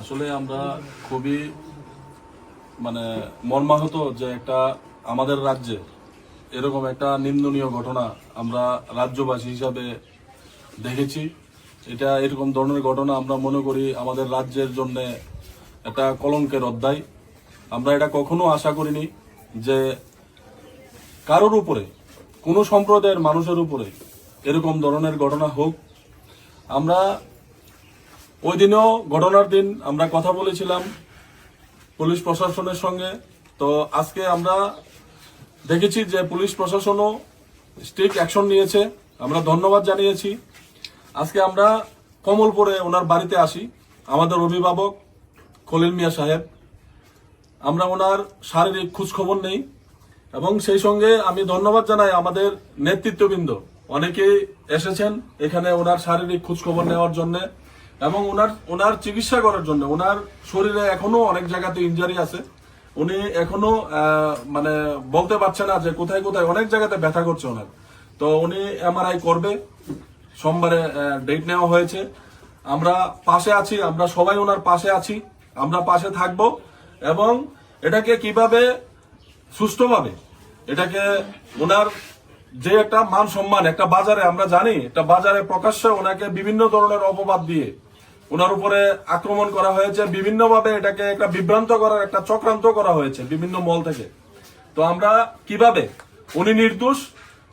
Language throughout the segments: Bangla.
আসলে আমরা খুবই মর্মাহত যে একটা আমাদের রাজ্যে এরকম একটা নিন্দনীয় ঘটনা আমরা রাজ্যবাসী হিসাবে দেখেছি। এটা এরকম ধরনের ঘটনা আমরা মনে করি আমাদের রাজ্যের জন্য একটা কলঙ্কের অধ্যায়। আমরা এটা কখনো আশা করিনি যে কারোর উপরে, কোনো সম্প্রদায়ের মানুষের উপরে এরকম ধরনের ঘটনা হোক। আমরা ওই দিনও ঘটনার দিন আমরা কথা বলেছিলাম পুলিশ প্রশাসনের সঙ্গে। তো আজকে আমরা দেখেছি যে পুলিশ প্রশাসনও স্ট্রিক্ট অ্যাকশন নিয়েছে, আমরা ধন্যবাদ জানিয়েছি। আজকে আমরা কমলপুরে ওনার বাড়িতে আসি, আমাদের অভিভাবক খলিল মিয়া সাহেব। আমরা ওনার শারীরিক খোঁজখবর নেই এবং সেই সঙ্গে আমি ধন্যবাদ জানাই আমাদের নেতৃত্ববৃন্দ, অনেকেই এসেছেন এখানে ওনার শারীরিক খোঁজখবর নেওয়ার জন্য এবং ওনার চিকিৎসা করার জন্য। ওনার শরীরে এখনো অনেক জায়গাতে ইনজারি আছে, উনি এখনো বলতে পারছে না যে কোথায় কোথায়, অনেক জায়গাতে ব্যথা করছে ওনার। তো উনি এমআরআই করবে, সোমবারে ডেট নেওয়া হয়েছে। আমরা পাশে আছি, আমরা সবাই ওনার পাশে আছি, আমরা পাশে থাকব এবং এটাকে কিভাবে সুষ্ঠুভাবে এটাকে ওনার যে একটা মান সম্মান একটা বাজারে, আমরা জানি একটা বাজারে প্রকাশ্যে ওনাকে বিভিন্ন ধরনের অপবাদ দিয়ে ওনার উপরে আক্রমণ করা হয়েছে, বিভিন্নভাবে এটাকে একটা বিভ্রান্ত করার একটা চক্রান্ত করা হয়েছে বিভিন্ন মহল থেকে। তো আমরা কিভাবে, উনি নির্দোষ,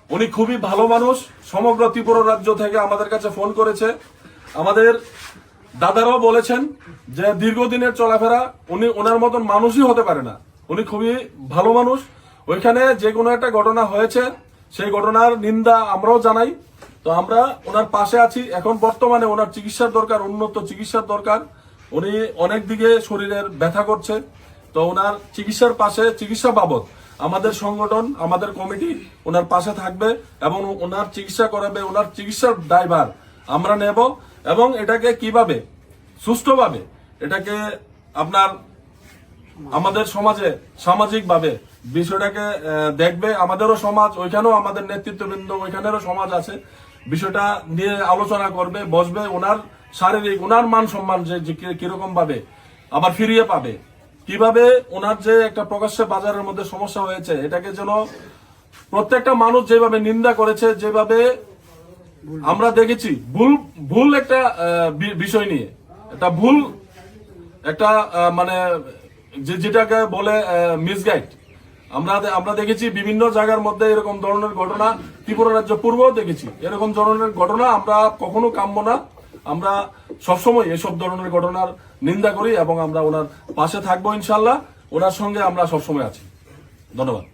উনি খুবই ভালো মানুষ, সমগ্র ত্রিপুরা রাজ্য থেকে আমাদের কাছে ফোন করেছে। আমাদের দাদারাও বলেছেন যে দীর্ঘদিনের চলাফেরা, উনি ওনার মতন মানুষই হতে পারে না, উনি খুবই ভালো মানুষ। ওইখানে যে কোনো একটা ঘটনা হয়েছে, সেই ঘটনার নিন্দা আমরাও জানাই। তো আমরা ওনার পাশে আছি। এখন বর্তমানে ওনার চিকিৎসার দরকার, উন্নত চিকিৎসার দরকার। উনি অনেক দিকে শরীরের ব্যথা করছে। তো ওনার চিকিৎসার পাশে, চিকিৎসা বাবদ আমাদের সংগঠন, আমাদের কমিটি ওনার পাশে থাকবে এবং ওনার চিকিৎসা করাবে। ওনার চিকিৎসার দায়ভার আমরা নেব এবং এটাকে কিভাবে সুষ্ঠুভাবে এটাকে আপনার আমাদের সমাজে সামাজিকভাবে বিষয়টাকে দেখবে। আমাদেরও সমাজ, ওইখানেও আমাদের নেতৃত্ববৃন্দ, ওইখানেরও সমাজ আছে, বিষয়টা নিয়ে আলোচনা করবে, বসবে। ওনার শারীরিক, ওনার মান সম্মান যে কিরকম ভাবে আবার ফিরিয়ে পাবে, কিভাবে ওনার যে একটা প্রকাশ্যে বাজারের মধ্যে সমস্যা হয়েছে, এটাকে যেন প্রত্যেকটা মানুষ যেভাবে নিন্দা করেছে, যেভাবে আমরা দেখেছি ভুল একটা বিষয় নিয়ে, একটা ভুল একটা যেটাকে বলে মিসগাইড, আমরা দেখেছি বিভিন্ন জায়গার মধ্যে এরকম ধরনের ঘটনা। ত্রিপুরা রাজ্য পূর্বেও দেখেছি এরকম ধরনের ঘটনা। আমরা কখনো কাম্য না, আমরা সবসময় এসব ধরনের ঘটনার নিন্দা করি এবং আমরা ওনার পাশে থাকবো ইনশাল্লাহ। ওনার সঙ্গে আমরা সবসময় আছি। ধন্যবাদ।